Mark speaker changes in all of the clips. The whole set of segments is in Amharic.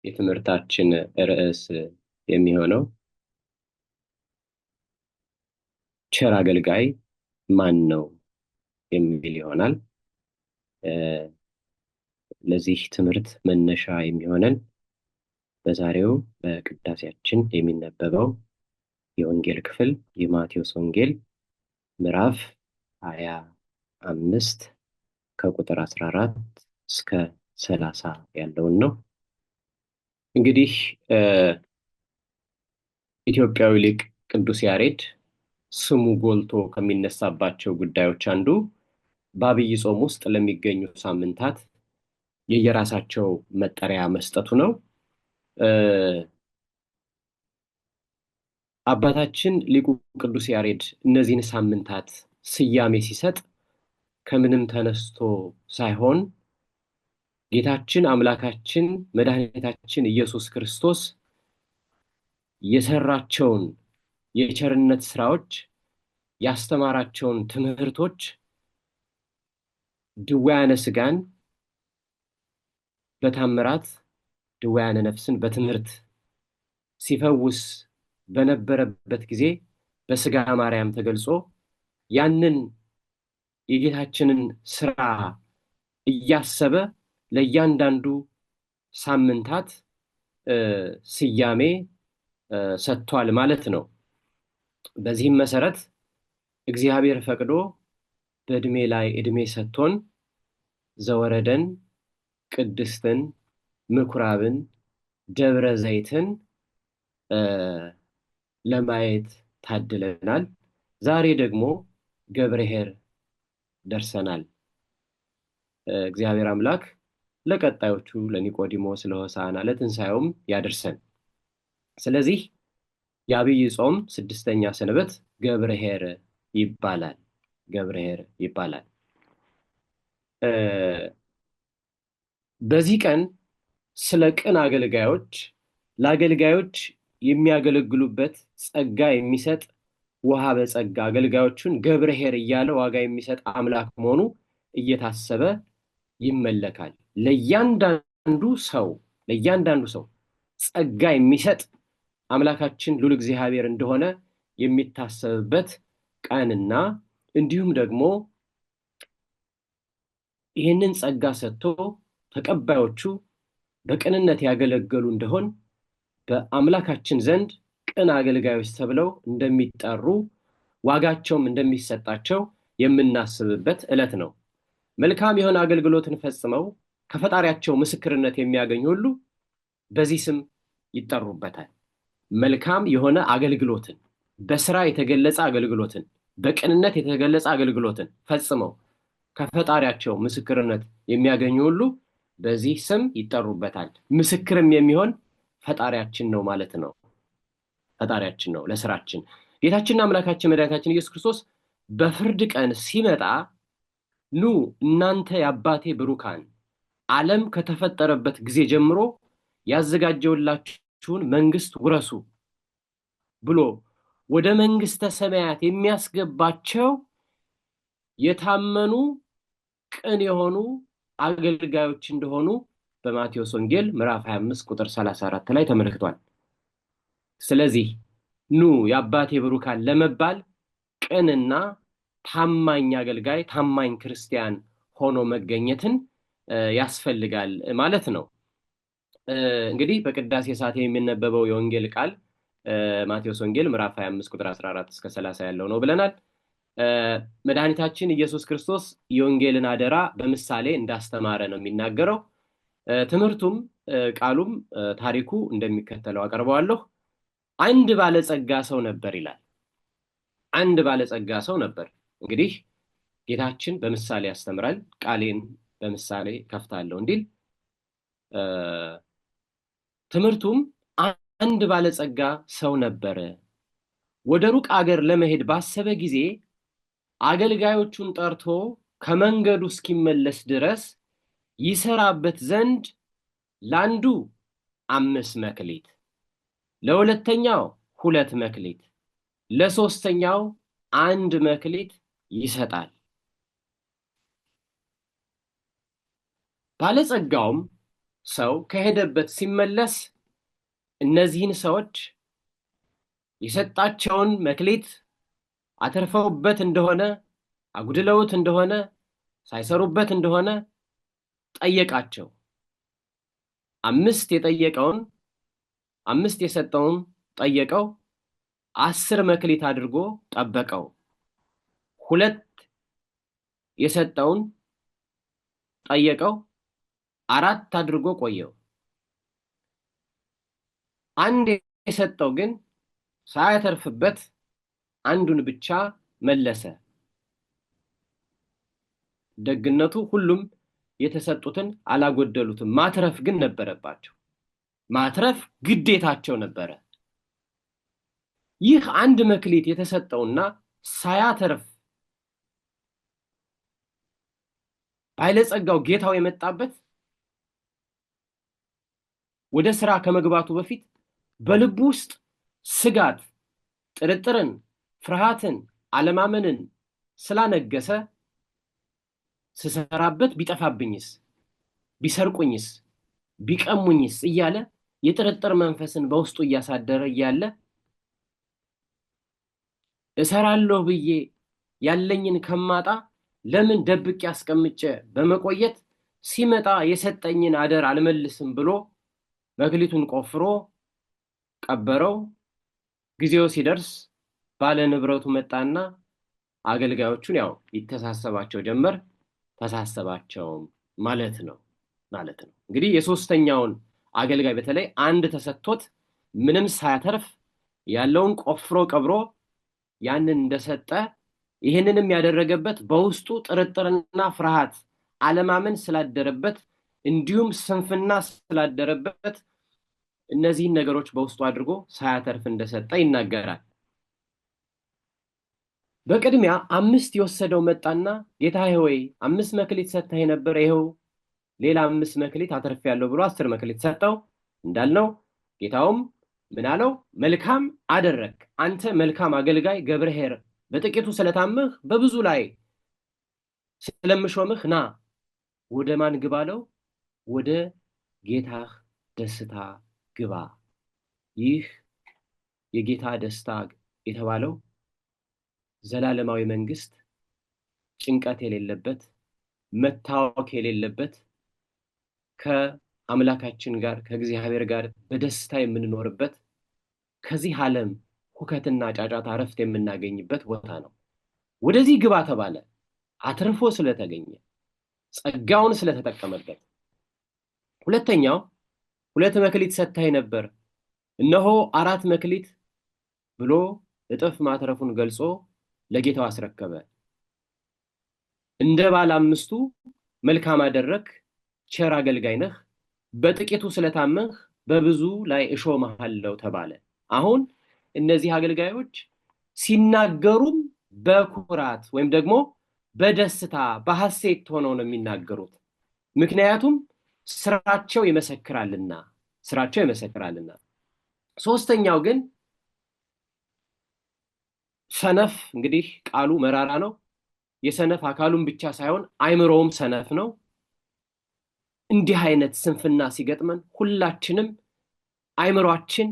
Speaker 1: የትምህርታችን ርዕስ የሚሆነው ቸር አገልጋይ ማን ነው የሚል ይሆናል። ለዚህ ትምህርት መነሻ የሚሆነን በዛሬው በቅዳሴያችን የሚነበበው የወንጌል ክፍል የማቴዎስ ወንጌል ምዕራፍ 25 ከቁጥር 14 እስከ 30 ያለውን ነው። እንግዲህ ኢትዮጵያዊ ሊቅ ቅዱስ ያሬድ ስሙ ጎልቶ ከሚነሳባቸው ጉዳዮች አንዱ በአብይ ጾም ውስጥ ለሚገኙ ሳምንታት የየራሳቸው መጠሪያ መስጠቱ ነው። አባታችን ሊቁ ቅዱስ ያሬድ እነዚህን ሳምንታት ስያሜ ሲሰጥ ከምንም ተነስቶ ሳይሆን ጌታችን አምላካችን መድኃኒታችን ኢየሱስ ክርስቶስ የሰራቸውን የቸርነት ስራዎች ያስተማራቸውን ትምህርቶች ድውያነ ስጋን በታምራት ድውያነ ነፍስን በትምህርት ሲፈውስ በነበረበት ጊዜ በስጋ ማርያም ተገልጾ ያንን የጌታችንን ስራ እያሰበ ለእያንዳንዱ ሳምንታት ስያሜ ሰጥቷል ማለት ነው። በዚህም መሰረት እግዚአብሔር ፈቅዶ በእድሜ ላይ እድሜ ሰጥቶን ዘወረደን፣ ቅድስትን፣ ምኩራብን፣ ደብረ ዘይትን ለማየት ታድለናል። ዛሬ ደግሞ ገብርኄር ደርሰናል። እግዚአብሔር አምላክ ለቀጣዮቹ ለኒቆዲሞስ፣ ለሆሳዕና፣ ለትንሣኤውም ያደርሰን። ስለዚህ የአብይ ጾም 6ኛ ሰንበት ገብርኄር ይባላል። ገብርኄር ይባላል። በዚህ ቀን ስለ ቅን አገልጋዮች፣ ለአገልጋዮች የሚያገለግሉበት ጸጋ የሚሰጥ ውሃ በጸጋ አገልጋዮቹን ገብርኄር እያለ ዋጋ የሚሰጥ አምላክ መሆኑ እየታሰበ ይመለካል። ለእያንዳንዱ ሰው ጸጋ የሚሰጥ አምላካችን ሉል እግዚአብሔር እንደሆነ የሚታሰብበት ቀንና እንዲሁም ደግሞ ይህንን ጸጋ ሰጥቶ ተቀባዮቹ በቅንነት ያገለገሉ እንደሆን በአምላካችን ዘንድ ቅን አገልጋዮች ተብለው እንደሚጠሩ ዋጋቸውም እንደሚሰጣቸው የምናስብበት ዕለት ነው። መልካም የሆነ አገልግሎትን ፈጽመው ከፈጣሪያቸው ምስክርነት የሚያገኙ ሁሉ በዚህ ስም ይጠሩበታል። መልካም የሆነ አገልግሎትን፣ በስራ የተገለጸ አገልግሎትን፣ በቅንነት የተገለጸ አገልግሎትን ፈጽመው ከፈጣሪያቸው ምስክርነት የሚያገኙ ሁሉ በዚህ ስም ይጠሩበታል። ምስክርም የሚሆን ፈጣሪያችን ነው ማለት ነው። ፈጣሪያችን ነው ለስራችን። ጌታችንና አምላካችን መድኃኒታችን ኢየሱስ ክርስቶስ በፍርድ ቀን ሲመጣ ኑ እናንተ የአባቴ ብሩካን ዓለም ከተፈጠረበት ጊዜ ጀምሮ ያዘጋጀውላችሁን መንግስት ውረሱ ብሎ ወደ መንግስተ ሰማያት የሚያስገባቸው የታመኑ ቅን የሆኑ አገልጋዮች እንደሆኑ በማቴዎስ ወንጌል ምዕራፍ 25 ቁጥር 34 ላይ ተመልክቷል። ስለዚህ ኑ የአባቴ ብሩካን ለመባል ቅንና ታማኝ አገልጋይ፣ ታማኝ ክርስቲያን ሆኖ መገኘትን ያስፈልጋል ማለት ነው። እንግዲህ በቅዳሴ ሰዓት የሚነበበው የወንጌል ቃል ማቴዎስ ወንጌል ምዕራፍ 25 ቁጥር 14 እስከ 30 ያለው ነው ብለናል። መድኃኒታችን ኢየሱስ ክርስቶስ የወንጌልን አደራ በምሳሌ እንዳስተማረ ነው የሚናገረው። ትምህርቱም ቃሉም ታሪኩ እንደሚከተለው አቀርበዋለሁ። አንድ ባለጸጋ ሰው ነበር ይላል። አንድ ባለጸጋ ሰው ነበር። እንግዲህ ጌታችን በምሳሌ ያስተምራል። ቃሌን በምሳሌ ከፍታለሁ እንዲል ትምህርቱም አንድ ባለጸጋ ሰው ነበር። ወደ ሩቅ አገር ለመሄድ ባሰበ ጊዜ አገልጋዮቹን ጠርቶ ከመንገዱ እስኪመለስ ድረስ ይሰራበት ዘንድ ለአንዱ 5 መክሊት፣ ለሁለተኛው 2 መክሊት፣ ለሶስተኛው አንድ መክሊት ይሰጣል። ባለጸጋውም ሰው ከሄደበት ሲመለስ እነዚህን ሰዎች የሰጣቸውን መክሊት አተርፈውበት እንደሆነ አጉድለውት እንደሆነ ሳይሰሩበት እንደሆነ ጠየቃቸው። አምስት የሰጠውን ጠየቀው፣ 10 መክሊት አድርጎ ጠበቀው። 2 የሰጠውን ጠየቀው፣ 4 አድርጎ ቆየው። 1 የሰጠው ግን ሳያተርፍበት አንዱን ብቻ መለሰ። ደግነቱ ሁሉም የተሰጡትን አላጎደሉትም። ማትረፍ ግን ነበረባቸው። ማትረፍ ግዴታቸው ነበረ። ይህ 1 መክሊት የተሰጠውና ሳያተርፍ ባለጸጋው ጌታው የመጣበት ወደ ስራ ከመግባቱ በፊት በልቡ ውስጥ ስጋት፣ ጥርጥርን፣ ፍርሃትን፣ አለማመንን ስላነገሰ ስሰራበት ቢጠፋብኝስ፣ ቢሰርቁኝስ፣ ቢቀሙኝስ እያለ የጥርጥር መንፈስን በውስጡ እያሳደረ እያለ እሰራለሁ ብዬ ያለኝን ከማጣ ለምን ደብቄ አስቀምጬ በመቆየት ሲመጣ የሰጠኝን አደር አልመልስም ብሎ መክሊቱን ቆፍሮ ቀበረው። ጊዜው ሲደርስ ባለ ንብረቱ መጣና አገልጋዮቹን ያው ይተሳሰባቸው ጀመር። ተሳሰባቸውም ማለት ነው። እንግዲህ የሶስተኛውን አገልጋይ በተለይ 1 ተሰጥቶት ምንም ሳያተርፍ ያለውን ቆፍሮ ቀብሮ ያንን እንደሰጠ ይህንንም ያደረገበት በውስጡ ጥርጥርና ፍርሃት፣ አለማመን ስላደረበት እንዲሁም ስንፍና ስላደረበት እነዚህን ነገሮች በውስጡ አድርጎ ሳያተርፍ እንደሰጠ ይናገራል። በቅድሚያ 5 የወሰደው መጣና ጌታዬ ሆይ 5 መክሊት ሰጥተህ ነበር፣ ይኸው ሌላ 5 መክሊት አተርፌያለሁ ብሎ 10 መክሊት ሰጠው። እንዳልነው ጌታውም ምን አለው? መልካም አደረግ አንተ መልካም አገልጋይ ገብርኄር፣ በጥቂቱ ስለታመህ በብዙ ላይ ስለምሾምህ ና ወደ ማን ግባ አለው? ወደ ጌታህ ደስታ ግባ። ይህ የጌታ ደስታ የተባለው ዘላለማዊ መንግስት፣ ጭንቀት የሌለበት፣ መታወክ የሌለበት፣ ከአምላካችን ጋር ከእግዚአብሔር ጋር በደስታ የምንኖርበት፣ ከዚህ ዓለም ሁከትና ጫጫታ እረፍት የምናገኝበት ቦታ ነው። ወደዚህ ግባ ተባለ። አትርፎ ስለተገኘ፣ ጸጋውን ስለተጠቀመበት። ሁለተኛው 2 መክሊት ሰጥተህ ነበር፣ እነሆ 4 መክሊት ብሎ እጥፍ ማትረፉን ገልጾ ለጌታው አስረከበ። እንደ ባለ 5ቱ መልካም አደረክ፣ ቸር አገልጋይ ነህ፣ በጥቂቱ ስለታመንህ በብዙ ላይ እሾምሃለሁ ተባለ። አሁን እነዚህ አገልጋዮች ሲናገሩም በኩራት ወይም ደግሞ በደስታ በሐሴት ሆነው ነው የሚናገሩት። ምክንያቱም ስራቸው ይመሰክራልና። ሶስተኛው ግን ሰነፍ፣ እንግዲህ ቃሉ መራራ ነው። የሰነፍ አካሉን ብቻ ሳይሆን አይምሮውም ሰነፍ ነው። እንዲህ አይነት ስንፍና ሲገጥመን ሁላችንም አይምሮአችን፣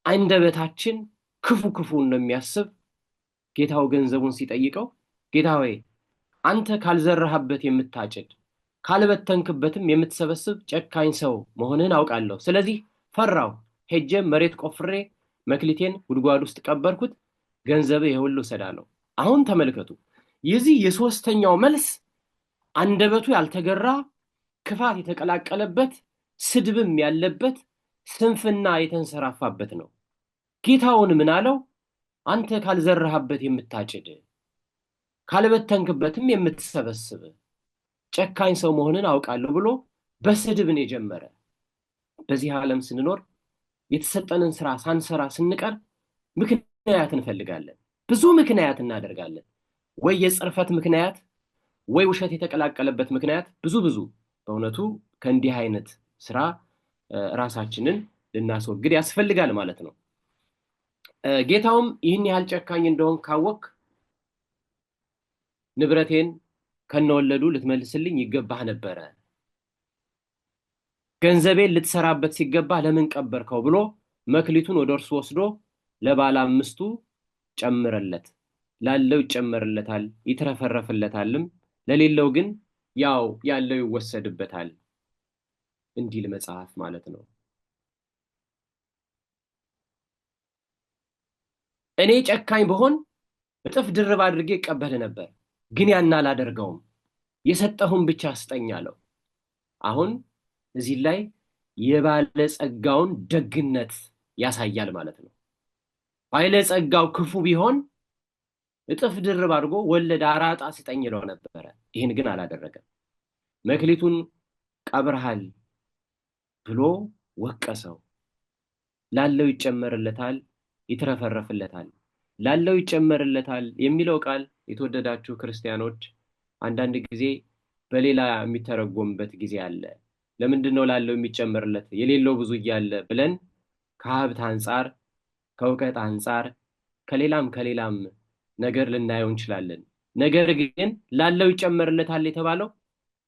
Speaker 1: አንደበታችን ክፉን ነው የሚያስብ። ጌታው ገንዘቡን ሲጠይቀው ጌታ ሆይ አንተ ካልዘራህበት የምታጭድ ካልበተንክበትም የምትሰበስብ ጨካኝ ሰው መሆንህን አውቃለሁ። ስለዚህ ፈራው፣ ሄጄም መሬት ቆፍሬ መክሊቴን ጉድጓድ ውስጥ ቀበርኩት፣ ገንዘብህ የሁሉ እሰዳለሁ። አሁን ተመልከቱ፣ የዚህ የሶስተኛው መልስ አንደበቱ ያልተገራ፣ ክፋት የተቀላቀለበት፣ ስድብም ያለበት፣ ስንፍና የተንሰራፋበት ነው። ጌታውን ምን አለው? አንተ ካልዘራህበት የምታጭድ ካልበተንክበትም የምትሰበስብ ጨካኝ ሰው መሆንን አውቃለሁ ብሎ በስድብን የጀመረ። በዚህ ዓለም ስንኖር የተሰጠንን ስራ ሳንሰራ ስንቀር ምክንያት እንፈልጋለን። ብዙ ምክንያት እናደርጋለን። ወይ የጽርፈት ምክንያት፣ ወይ ውሸት የተቀላቀለበት ምክንያት፣ ብዙ በእውነቱ ከእንዲህ አይነት ስራ ራሳችንን ልናስወግድ ያስፈልጋል ማለት ነው። ጌታውም ይህን ያህል ጨካኝ እንደሆን ካወቅ ንብረቴን ከነወለዱ ልትመልስልኝ ይገባህ ነበረ፣ ገንዘቤን ልትሰራበት ሲገባ ለምን ቀበርከው ብሎ መክሊቱን ወደ እርሱ ወስዶ ለባለ አምስቱ ጨምረለት። ላለው ይጨመርለታል ይትረፈረፍለታልም፣ ለሌለው ግን ያው ያለው ይወሰድበታል እንዲል መጽሐፍ ማለት ነው። እኔ ጨካኝ በሆን እጥፍ ድርብ አድርጌ ይቀበል ነበር፣ ግን ያን አላደርገውም፣ የሰጠሁን ብቻ ስጠኝ አለው። አሁን እዚህ ላይ የባለጸጋውን ደግነት ያሳያል ማለት ነው። ባለጸጋው ክፉ ቢሆን እጥፍ ድርብ አድርጎ ወለድ አራጣ ስጠኝ ይለው ነበረ። ይህን ግን አላደረገም። መክሊቱን ቀብረሃል ብሎ ወቀሰው። ላለው ይጨመርለታል ይትረፈረፍለታል። ላለው ይጨመርለታል የሚለው ቃል የተወደዳችሁ ክርስቲያኖች አንዳንድ ጊዜ በሌላ የሚተረጎምበት ጊዜ አለ። ለምንድን ነው ላለው የሚጨመርለት የሌለው ብዙ እያለ ብለን ከሀብት አንጻር፣ ከእውቀት አንጻር፣ ከሌላም ነገር ልናየው እንችላለን። ነገር ግን ላለው ይጨመርለታል የተባለው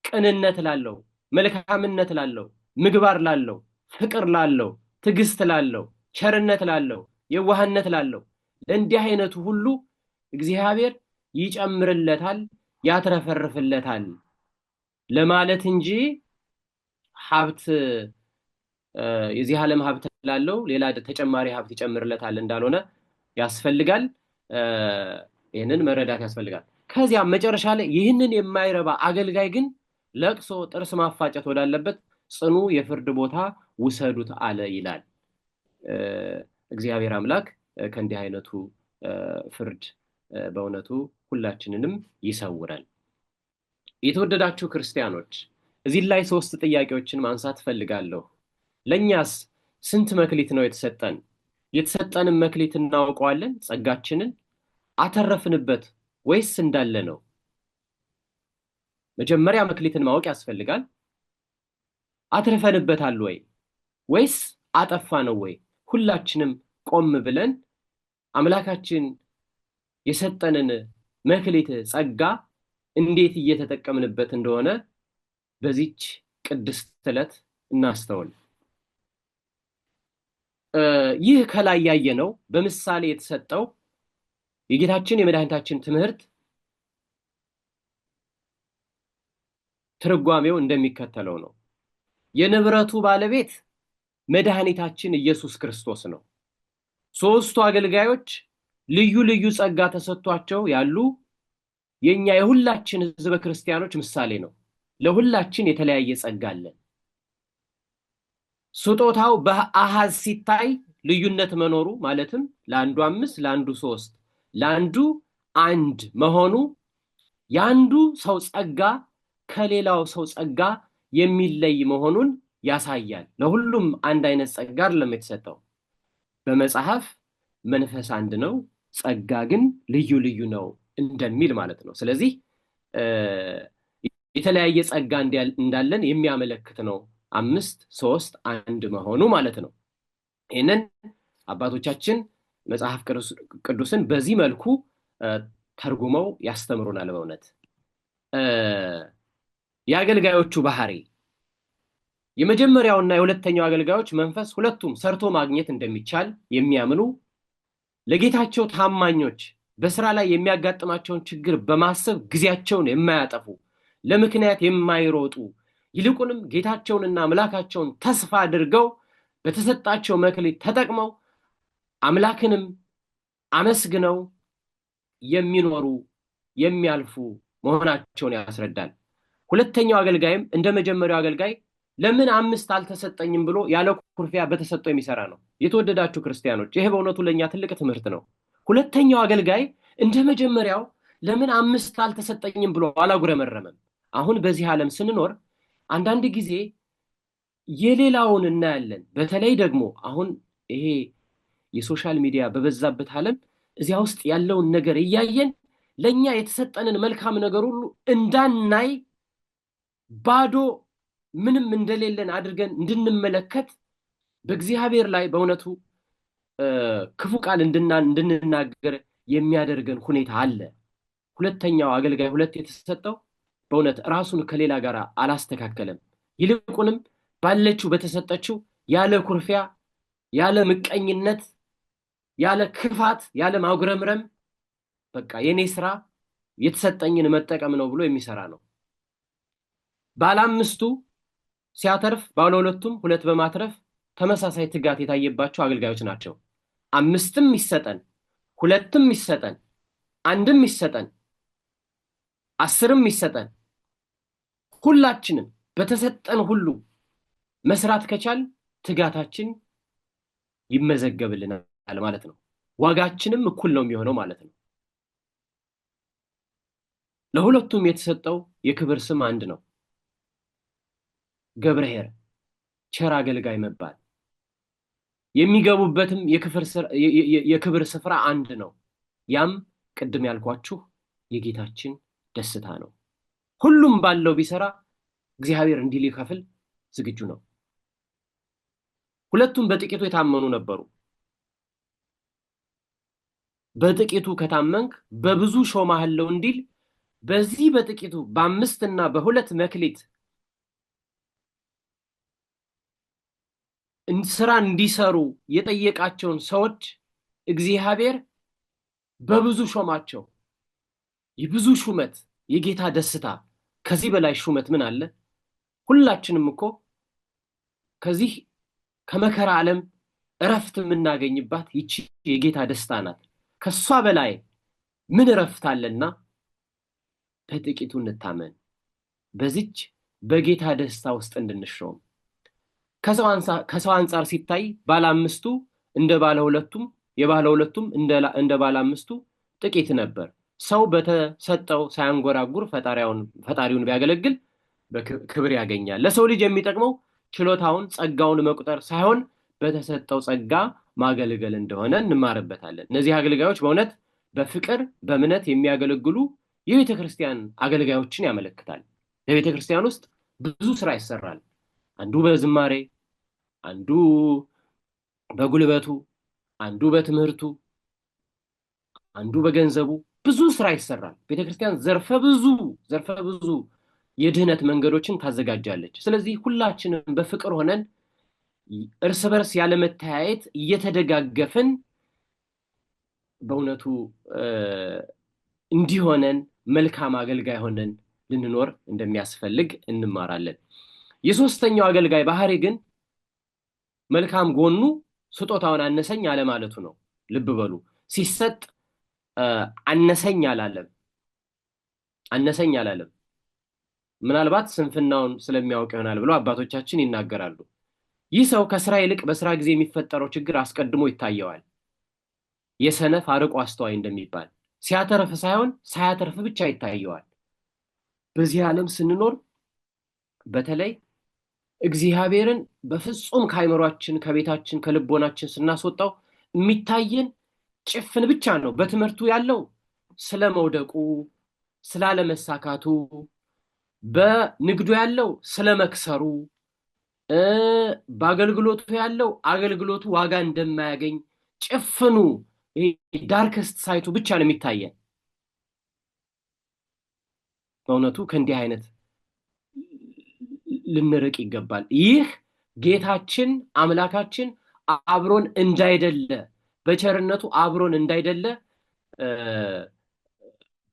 Speaker 1: ቅንነት ላለው፣ መልካምነት ላለው፣ ምግባር ላለው፣ ፍቅር ላለው፣ ትዕግስት ላለው፣ ቸርነት ላለው፣ የዋህነት ላለው ለእንዲህ አይነቱ ሁሉ እግዚአብሔር ይጨምርለታል ያትረፈርፍለታል ለማለት እንጂ ሀብት የዚህ ዓለም ሀብት ላለው ሌላ ተጨማሪ ሀብት ይጨምርለታል እንዳልሆነ ያስፈልጋል። ይህንን መረዳት ያስፈልጋል። ከዚያም መጨረሻ ላይ ይህንን የማይረባ አገልጋይ ግን ለቅሶ ጥርስ ማፋጨት ወዳለበት ጽኑ የፍርድ ቦታ ውሰዱት አለ ይላል። እግዚአብሔር አምላክ ከእንዲህ አይነቱ ፍርድ በእውነቱ ሁላችንንም ይሰውረን። የተወደዳችሁ ክርስቲያኖች እዚህ ላይ 3 ጥያቄዎችን ማንሳት ፈልጋለሁ። ለኛስ ስንት መክሊት ነው የተሰጠን? የተሰጠንን መክሊት እናውቀዋለን? ጸጋችንን አተረፍንበት ወይስ እንዳለ ነው? መጀመሪያ መክሊትን ማወቅ ያስፈልጋል። አትረፈንበታል ወይ ወይስ አጠፋ ነው ወይ? ሁላችንም ቆም ብለን አምላካችን የሰጠንን መክሊት ጸጋ እንዴት እየተጠቀምንበት እንደሆነ በዚች ቅድስት ዕለት እናስተውል። ይህ ከላይ ያየነው በምሳሌ የተሰጠው የጌታችን የመድኃኒታችን ትምህርት ትርጓሜው እንደሚከተለው ነው። የንብረቱ ባለቤት መድኃኒታችን ኢየሱስ ክርስቶስ ነው። 3ቱ አገልጋዮች ልዩ ልዩ ጸጋ ተሰጥቷቸው ያሉ የኛ የሁላችን ሕዝበ ክርስቲያኖች ምሳሌ ነው። ለሁላችን የተለያየ ጸጋ አለን። ስጦታው በአሃዝ ሲታይ ልዩነት መኖሩ ማለትም ለአንዱ 5 ለአንዱ 3 ለአንዱ 1 መሆኑ ያንዱ ሰው ጸጋ ከሌላው ሰው ጸጋ የሚለይ መሆኑን ያሳያል። ለሁሉም አንድ አይነት ጸጋ አይደለም የተሰጠው። በመጽሐፍ መንፈስ አንድ ነው፣ ጸጋ ግን ልዩ ልዩ ነው እንደሚል ማለት ነው። ስለዚህ የተለያየ ጸጋ እንዳለን የሚያመለክት ነው 5 3 1 መሆኑ ማለት ነው። ይህንን አባቶቻችን መጽሐፍ ቅዱስን በዚህ መልኩ ተርጉመው ያስተምሩናል። በእውነት የአገልጋዮቹ ባህሪ የመጀመሪያውና የሁለተኛው አገልጋዮች መንፈስ ሁለቱም ሰርቶ ማግኘት እንደሚቻል የሚያምኑ ለጌታቸው ታማኞች፣ በስራ ላይ የሚያጋጥማቸውን ችግር በማሰብ ጊዜያቸውን የማያጠፉ፣ ለምክንያት የማይሮጡ፣ ይልቁንም ጌታቸውንና አምላካቸውን ተስፋ አድርገው በተሰጣቸው መክሊት ተጠቅመው አምላክንም አመስግነው የሚኖሩ የሚያልፉ መሆናቸውን ያስረዳል። ሁለተኛው አገልጋይም እንደ መጀመሪያው አገልጋይ ለምን 5 አልተሰጠኝም ብሎ ያለ ኩርፊያ በተሰጠው የሚሰራ ነው። የተወደዳችሁ ክርስቲያኖች ይሄ በእውነቱ ለኛ ትልቅ ትምህርት ነው። ሁለተኛው አገልጋይ እንደ መጀመሪያው ለምን 5 አልተሰጠኝም ብሎ አላጉረመረመም። አሁን በዚህ ዓለም ስንኖር አንዳንድ ጊዜ የሌላውን እናያለን። በተለይ ደግሞ አሁን ይሄ የሶሻል ሚዲያ በበዛበት ዓለም እዚያ ውስጥ ያለውን ነገር እያየን ለኛ የተሰጠንን መልካም ነገር ሁሉ እንዳናይ ባዶ ምንም እንደሌለን አድርገን እንድንመለከት በእግዚአብሔር ላይ በእውነቱ ክፉ ቃል እንድንናገር የሚያደርገን ሁኔታ አለ። ሁለተኛው አገልጋይ ሁለት የተሰጠው በእውነት ራሱን ከሌላ ጋር አላስተካከለም። ይልቁንም ባለችው በተሰጠችው ያለ ኩርፊያ፣ ያለ ምቀኝነት፣ ያለ ክፋት፣ ያለ ማጉረምረም በቃ የኔ ስራ የተሰጠኝን መጠቀም ነው ብሎ የሚሰራ ነው። ባለ አምስቱ ሲያተርፍ ባለ ሁለቱም ሁለት በማትረፍ ተመሳሳይ ትጋት የታየባቸው አገልጋዮች ናቸው። አምስትም ይሰጠን፣ ሁለትም ይሰጠን፣ አንድም ይሰጠን፣ 10ም ይሰጠን፣ ሁላችንም በተሰጠን ሁሉ መስራት ከቻል ትጋታችን ይመዘገብልናል ማለት ነው። ዋጋችንም እኩል ነው የሚሆነው ማለት ነው። ለሁለቱም የተሰጠው የክብር ስም አንድ ነው። ገብርኄር ቸር አገልጋይ መባል። የሚገቡበትም የክብር ስፍራ አንድ ነው። ያም ቅድም ያልኳችሁ የጌታችን ደስታ ነው። ሁሉም ባለው ቢሰራ እግዚአብሔር እንዲህ ሊከፍል ዝግጁ ነው። ሁለቱም በጥቂቱ የታመኑ ነበሩ። በጥቂቱ ከታመንክ በብዙ ሾማለሁ እንዲል በዚህ በጥቂቱ በ5 እና በ2 መክሊት ስራ እንዲሰሩ የጠየቃቸውን ሰዎች እግዚአብሔር በብዙ ሾማቸው። የብዙ ሹመት የጌታ ደስታ ከዚህ በላይ ሹመት ምን አለ? ሁላችንም እኮ ከዚህ ከመከራ ዓለም እረፍት የምናገኝባት ይቺ የጌታ ደስታ ናት። ከሷ በላይ ምን እረፍት አለና በጥቂቱ እንታመን፣ በዚች በጌታ ደስታ ውስጥ እንድንሾም። ከሰው አንጻር ሲታይ ባለ አምስቱ እንደ ባለ ሁለቱም የባለ ሁለቱም እንደ ባለ አምስቱ ጥቂት ነበር። ሰው በተሰጠው ሳያንጎራጉር ፈጣሪውን ቢያገለግል ክብር ያገኛል። ለሰው ልጅ የሚጠቅመው ችሎታውን ጸጋውን መቁጠር ሳይሆን በተሰጠው ጸጋ ማገልገል እንደሆነ እንማርበታለን። እነዚህ አገልጋዮች በእውነት በፍቅር በእምነት የሚያገለግሉ የቤተ ክርስቲያን አገልጋዮችን ያመለክታል። በቤተ ክርስቲያን ውስጥ ብዙ ስራ ይሰራል። አንዱ በዝማሬ፣ አንዱ በጉልበቱ፣ አንዱ በትምህርቱ፣ አንዱ በገንዘቡ ብዙ ስራ ይሰራል። ቤተ ክርስቲያን ዘርፈ ብዙ የድህነት መንገዶችን ታዘጋጃለች። ስለዚህ ሁላችንም በፍቅር ሆነን እርስ በርስ ያለመተያየት እየተደጋገፍን በእውነቱ እንዲሆነን መልካም አገልጋይ ሆነን ልንኖር እንደሚያስፈልግ እንማራለን። የሶስተኛው አገልጋይ ባህሪ ግን መልካም ጎኑ ስጦታውን አነሰኝ አለማለቱ ነው። ልብ በሉ፣ ሲሰጥ አነሰኝ አላለም። ምናልባት ስንፍናውን ስለሚያውቅ ይሆናል ብለው አባቶቻችን ይናገራሉ። ይህ ሰው ከስራ ይልቅ በስራ ጊዜ የሚፈጠረው ችግር አስቀድሞ ይታየዋል። የሰነፍ አርቆ አስተዋይ እንደሚባል ሲያተርፍ ሳይሆን ሳያተርፍ ብቻ ይታየዋል። በዚህ ዓለም ስንኖር በተለይ እግዚአብሔርን በፍጹም ከአይምሯችን ከቤታችን ከልቦናችን ስናስወጣው የሚታየን ጭፍን ብቻ ነው። በትምህርቱ ያለው ስለመውደቁ ስላለመሳካቱ፣ በንግዱ ያለው ስለመክሰሩ፣ በአገልግሎቱ ያለው አገልግሎቱ ዋጋ እንደማያገኝ ጭፍኑ ዳርከስት ሳይቱ ብቻ ነው የሚታየን። በእውነቱ ከእንዲህ አይነት ልንርቅ ይገባል። ይህ ጌታችን አምላካችን አብሮን እንዳይደለ በቸርነቱ አብሮን እንዳይደለ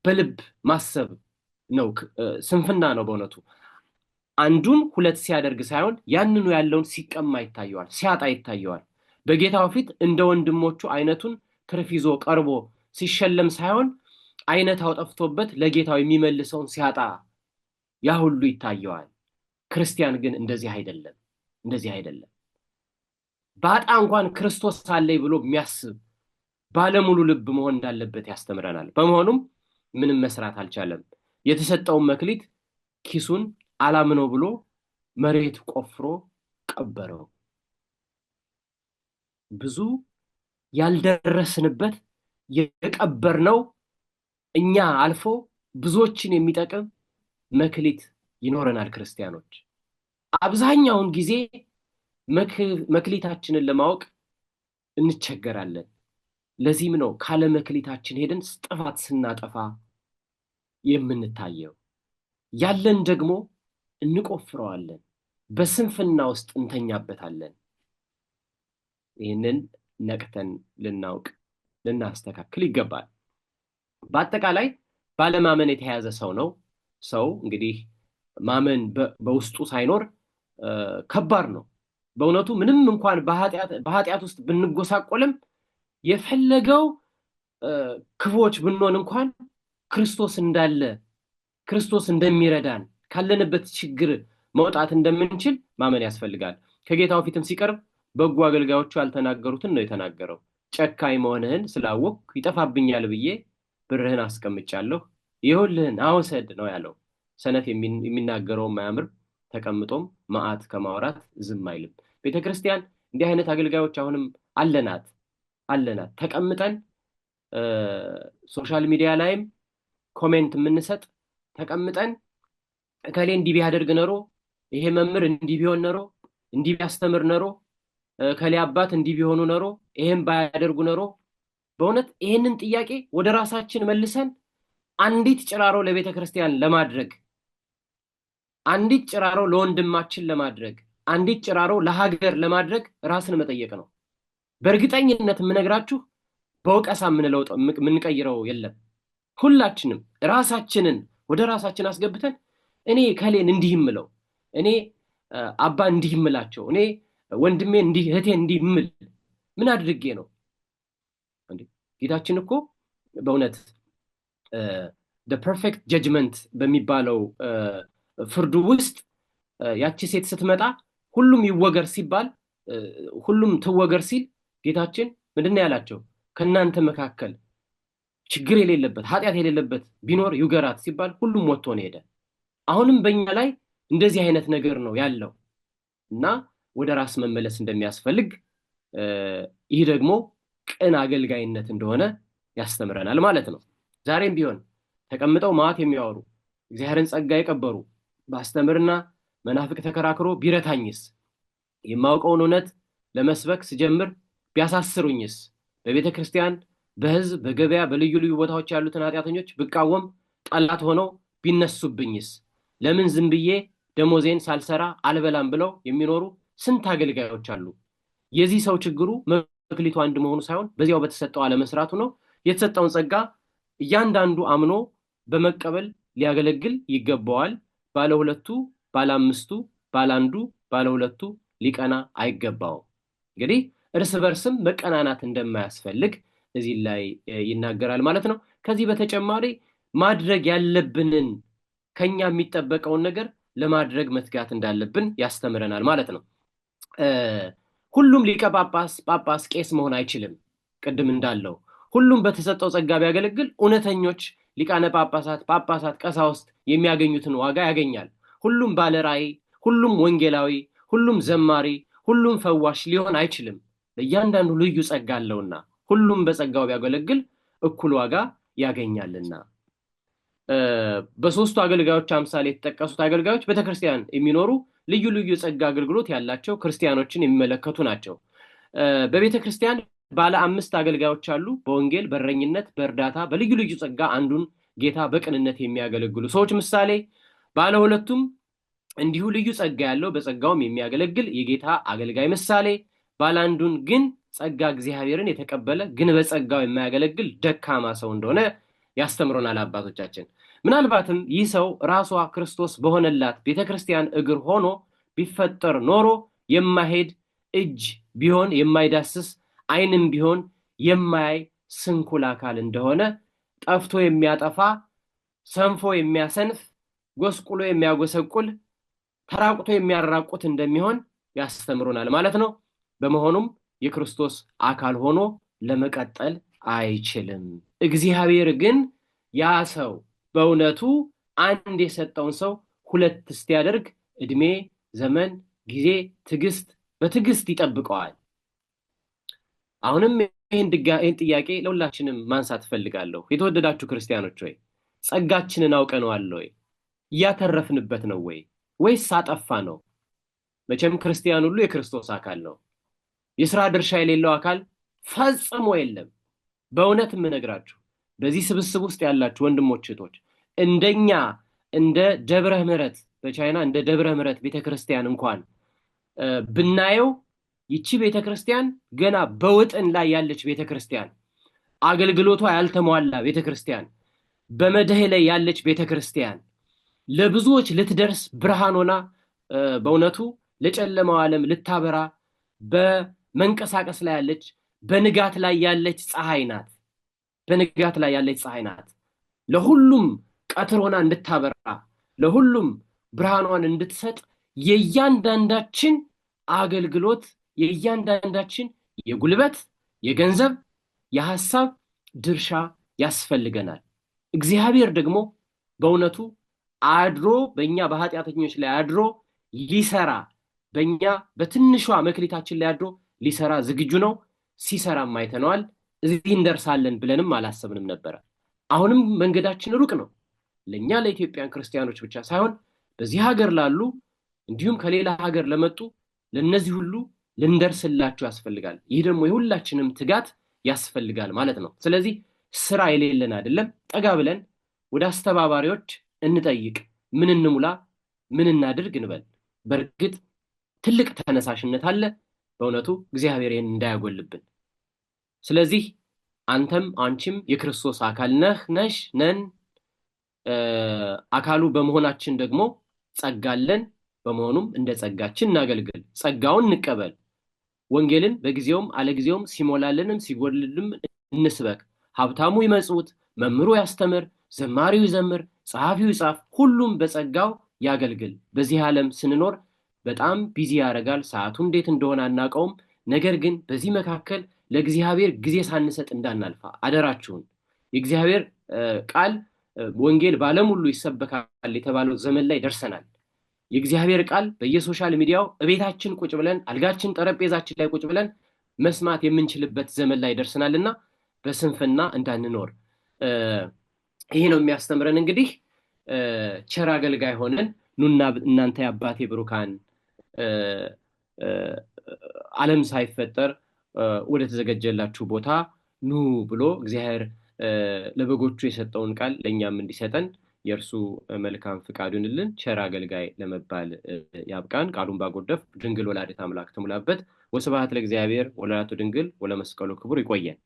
Speaker 1: በልብ ማሰብ ነው። ስንፍና ነው በእውነቱ። አንዱን ሁለት ሲያደርግ ሳይሆን ያንኑ ያለውን ሲቀማ ይታየዋል፣ ሲያጣ ይታየዋል። በጌታው ፊት እንደ ወንድሞቹ አይነቱን ትርፍ ይዞ ቀርቦ ሲሸለም ሳይሆን አይነታው ጠፍቶበት ለጌታው የሚመልሰውን ሲያጣ ያ ሁሉ ይታየዋል። ክርስቲያን ግን እንደዚህ አይደለም። ባጣ እንኳን ክርስቶስ አለኝ ብሎ የሚያስብ ባለሙሉ ልብ መሆን እንዳለበት ያስተምረናል። በመሆኑም ምንም መስራት አልቻለም። የተሰጠውን መክሊት ኪሱን አላምነው ብሎ መሬት ቆፍሮ ቀበረው። ብዙ ያልደረስንበት የቀበርነው እኛ አልፎ ብዙዎችን የሚጠቅም መክሊት ይኖረናል። ክርስቲያኖች አብዛኛውን ጊዜ መክሊታችንን ለማወቅ እንቸገራለን። ለዚህም ነው ካለ መክሊታችን ሄደን ጥፋት ስናጠፋ የምንታየው። ያለን ደግሞ እንቆፍረዋለን፣ በስንፍና ውስጥ እንተኛበታለን። ይህንን ነቅተን ልናውቅ ልናስተካክል ይገባል። በአጠቃላይ ባለማመን የተያዘ ሰው ነው። ሰው እንግዲህ ማመን በውስጡ ሳይኖር ከባድ ነው። በእውነቱ ምንም እንኳን በኃጢአት ውስጥ ብንጎሳቆልም የፈለገው ክፉዎች ብንሆን እንኳን ክርስቶስ እንዳለ፣ ክርስቶስ እንደሚረዳን፣ ካለንበት ችግር መውጣት እንደምንችል ማመን ያስፈልጋል። ከጌታው ፊትም ሲቀርብ በጎ አገልጋዮቹ ያልተናገሩትን ነው የተናገረው። ጨካኝ መሆንህን ስላወቅኩ ይጠፋብኛል ብዬ ብርህን አስቀምጫለሁ፣ ይኸውልህን አውሰድ ነው ያለው። ሰነፍ የሚናገረውም አያምር፣ ተቀምጦም መዓት ከማውራት ዝም አይልም። ቤተክርስቲያን እንዲህ አይነት አገልጋዮች አሁንም አለናት። ተቀምጠን ሶሻል ሚዲያ ላይም ኮሜንት የምንሰጥ ተቀምጠን እከሌ እንዲህ ቢያደርግ ኖሮ፣ ይሄ መምህር እንዲህ ቢሆን ኖሮ፣ እንዲህ ቢያስተምር ኖሮ፣ እከሌ አባት እንዲህ ቢሆኑ ኖሮ፣ ይሄን ባያደርጉ ኖሮ። በእውነት ይሄንን ጥያቄ ወደ ራሳችን መልሰን አንዲት ጭራሮ ለቤተ ክርስቲያን ለማድረግ፣ አንዲት ጭራሮ ለወንድማችን ለማድረግ፣ አንዲት ጭራሮ ለሀገር ለማድረግ ራስን መጠየቅ ነው። በእርግጠኝነት የምነግራችሁ በወቀሳ የምንቀይረው የለም። ሁላችንም ራሳችንን ወደ ራሳችን አስገብተን እኔ ከሌን እንዲህ ምለው፣ እኔ አባ እንዲህ ምላቸው፣ እኔ ወንድሜ እንዲህ እህቴ እንዲህ ምል ምን አድርጌ ነው? ጌታችን እኮ በእውነት the perfect judgment በሚባለው ፍርዱ ውስጥ ያቺ ሴት ስትመጣ ሁሉም ይወገር ሲባል፣ ሁሉም ትወገር ሲል ጌታችን ምንድነው ያላቸው? ከናንተ መካከል ችግር የሌለበት ኃጢአት የሌለበት ቢኖር ይውገራት ሲባል ሁሉም ወጥቶ ነው ሄደ። አሁንም በእኛ ላይ እንደዚህ አይነት ነገር ነው ያለው እና ወደ ራስ መመለስ እንደሚያስፈልግ ይህ ደግሞ ቅን አገልጋይነት እንደሆነ ያስተምረናል ማለት ነው። ዛሬም ቢሆን ተቀምጠው ማት የሚያወሩ እግዚአብሔርን ጸጋ የቀበሩ ባስተምርና መናፍቅ ተከራክሮ ቢረታኝስ፣ የማውቀውን እውነት ለመስበክ ስጀምር ቢያሳስሩኝስ፣ በቤተ ክርስቲያን በህዝብ በገበያ በልዩ ልዩ ቦታዎች ያሉትን ኃጢአተኞች ብቃወም ጠላት ሆነው ቢነሱብኝስ፣ ለምን ዝም ብዬ ደሞዜን ሳልሰራ አልበላም ብለው የሚኖሩ ስንት አገልጋዮች አሉ። የዚህ ሰው ችግሩ መክሊቱ አንድ መሆኑ ሳይሆን በዚያው በተሰጠው አለመስራቱ ነው። የተሰጠውን ጸጋ እያንዳንዱ አምኖ በመቀበል ሊያገለግል ይገባዋል። ባለ ሁለቱ፣ ባለ አምስቱ፣ ባለ አንዱ፣ ባለ ሁለቱ ሊቀና አይገባውም። እንግዲህ እርስ በርስም መቀናናት እንደማያስፈልግ እዚህ ላይ ይናገራል ማለት ነው። ከዚህ በተጨማሪ ማድረግ ያለብንን ከኛ የሚጠበቀውን ነገር ለማድረግ መትጋት እንዳለብን ያስተምረናል ማለት ነው። ሁሉም ሊቀ ጳጳስ ቄስ መሆን አይችልም። ቅድም እንዳለው ሁሉም በተሰጠው ጸጋ ቢያገለግል እውነተኞች ሊቃነ ጳጳሳት፣ ቀሳውስት የሚያገኙትን ዋጋ ያገኛል። ሁሉም ባለ ራእይ፣ ሁሉም ወንጌላዊ፣ ሁሉም ዘማሪ፣ ሁሉም ፈዋሽ ሊሆን አይችልም። ለእያንዳንዱ ልዩ ጸጋ አለውና ሁሉም በጸጋው ቢያገለግል እኩል ዋጋ ያገኛልና። በሶስቱ አገልጋዮች አምሳል የተጠቀሱት አገልጋዮች ቤተክርስቲያን የሚኖሩ ልዩ ልዩ ጸጋ አገልግሎት ያላቸው ክርስቲያኖችን የሚመለከቱ ናቸው። በቤተክርስቲያን ባለ 5 አገልጋዮች አሉ። በወንጌል፣ በእረኝነት፣ በእርዳታ፣ በልዩ ልዩ ጸጋ አንዱን ጌታ በቅንነት የሚያገለግሉ ሰዎች ምሳሌ። ባለ ሁለቱም እንዲሁ ልዩ ጸጋ ያለው በጸጋውም የሚያገለግል የጌታ አገልጋይ ምሳሌ። ባለ አንዱን ግን ጸጋ እግዚአብሔርን የተቀበለ ግን በጸጋው የማያገለግል ደካማ ሰው እንደሆነ ያስተምሩናል አባቶቻችን። ምናልባትም ይህ ሰው ራሷ ክርስቶስ በሆነላት ቤተክርስቲያን እግር ሆኖ ቢፈጠር ኖሮ የማይሄድ እጅ ቢሆን የማይዳስስ ዓይንም ቢሆን የማያይ ስንኩል አካል እንደሆነ፣ ጠፍቶ የሚያጠፋ ሰንፎ የሚያሰንፍ ጎስቁሎ የሚያጎሰቁል ተራቁቶ የሚያራቁት እንደሚሆን ያስተምሩናል ማለት ነው። በመሆኑም የክርስቶስ አካል ሆኖ ለመቀጠል አይችልም። እግዚአብሔር ግን ያ ሰው በእውነቱ አንድ የሰጠውን ሰው ሁለት እስቲያደርግ እድሜ፣ ዘመን፣ ጊዜ፣ በትዕግስት ይጠብቀዋል። አሁንም ይህን ጥያቄ ለሁላችንም ማንሳት ፈልጋለሁ። የተወደዳችሁ ክርስቲያኖች ሆይ ጸጋችንን አውቀነዋል ወይ? እያተረፍንበት ነው ወይ? ወይስ አጠፋ ነው? መቼም ክርስቲያን ሁሉ የክርስቶስ አካል ነው። የሥራ ድርሻ የሌለው አካል ፈጽሞ የለም። በእውነት የምነግራችሁ በዚህ ስብስብ ውስጥ ያላችሁ ወንድሞች እህቶች፣ እንደኛ እንደ ደብረ ምሕረት በቻይና እንደ ደብረ ምሕረት ቤተክርስቲያን እንኳን ብናየው ይቺ ቤተክርስቲያን ገና በውጥን ላይ ያለች ቤተክርስቲያን፣ አገልግሎቷ ያልተሟላ ቤተክርስቲያን፣ በመድህ ላይ ያለች ቤተክርስቲያን፣ ለብዙዎች ልትደርስ ብርሃን ሆና በእውነቱ ለጨለማው ዓለም ልታበራ በመንቀሳቀስ ላይ ያለች በንጋት ላይ ያለች ፀሐይ ናት። በንጋት ላይ ያለች ፀሐይ ናት። ለሁሉም ቀትር ሆና እንድታበራ ለሁሉም ብርሃኗን እንድትሰጥ የእያንዳንዳችን አገልግሎት የእያንዳንዳችን የጉልበት፣ የገንዘብ፣ የሐሳብ ድርሻ ያስፈልገናል። እግዚአብሔር ደግሞ በእውነቱ አድሮ በእኛ በኃጢአተኞች ላይ አድሮ ሊሰራ በእኛ በትንሿ መክሊታችን ላይ አድሮ ሊሰራ ዝግጁ ነው። ሲሰራም አይተነዋል። እዚህ እንደርሳለን ብለንም አላሰብንም ነበረ። አሁንም መንገዳችን ሩቅ ነው። ለእኛ ለኢትዮጵያን ክርስቲያኖች ብቻ ሳይሆን በዚህ ሀገር ላሉ እንዲሁም ከሌላ ሀገር ለመጡ ለነዚህ ሁሉ ልንደርስላቸው ያስፈልጋል። ይህ ደግሞ የሁላችንም ትጋት ያስፈልጋል ማለት ነው። ስለዚህ ስራ የሌለን አይደለም። ጠጋ ብለን ወደ አስተባባሪዎች እንጠይቅ፣ ምን እንሙላ፣ ምን እናድርግ እንበል። በእርግጥ ትልቅ ተነሳሽነት አለ። በእውነቱ እግዚአብሔር ይህን እንዳያጎልብን። ስለዚህ አንተም አንቺም የክርስቶስ አካል ነሽ ነን። አካሉ በመሆናችን ደግሞ ጸጋለን። በመሆኑም እንደ ጸጋችን እናገልግል፣ ጸጋውን እንቀበል። ወንጌልን በጊዜውም አለጊዜውም ሲሞላልንም ሲጎድልንም እንስበክ። ሀብታሙ ይመጽውት፣ መምህሩ ያስተምር፣ ዘማሪው ይዘምር፣ ጸሐፊው ይጻፍ፣ ሁሉም በጸጋው ያገልግል። በዚህ ዓለም ስንኖር በጣም ቢዚ ያደርጋል። ሰዓቱ እንዴት እንደሆነ አናውቀውም። ነገር ግን በዚህ መካከል ለእግዚአብሔር ጊዜ ሳንሰጥ እንዳናልፋ አደራችሁን። የእግዚአብሔር ቃል ወንጌል በዓለም ሁሉ ይሰበካል የተባለው ዘመን ላይ ደርሰናል። የእግዚአብሔር ቃል በየሶሻል ሚዲያው እቤታችን ቁጭ ብለን አልጋችን ጠረጴዛችን ላይ ቁጭ ብለን መስማት የምንችልበት ዘመን ላይ ደርሰናልና በስንፍና እንዳንኖር ይሄ ነው የሚያስተምረን። እንግዲህ ቸር አገልጋይ ሆነን ኑና እናንተ የአባቴ ብሩካን ዓለም ሳይፈጠር ወደ ተዘጋጀላችሁ ቦታ ኑ ብሎ እግዚአብሔር ለበጎቹ የሰጠውን ቃል ለእኛም እንዲሰጠን የእርሱ መልካም ፍቃድ ይሁንልን። ቸር አገልጋይ ለመባል ያብቃን። ቃሉን ባጎደፍ ድንግል ወላዲተ አምላክ ትሙላበት። ወስብሐት ለእግዚአብሔር ወለወላዲቱ ድንግል ወለመስቀሉ ክቡር። ይቆየን።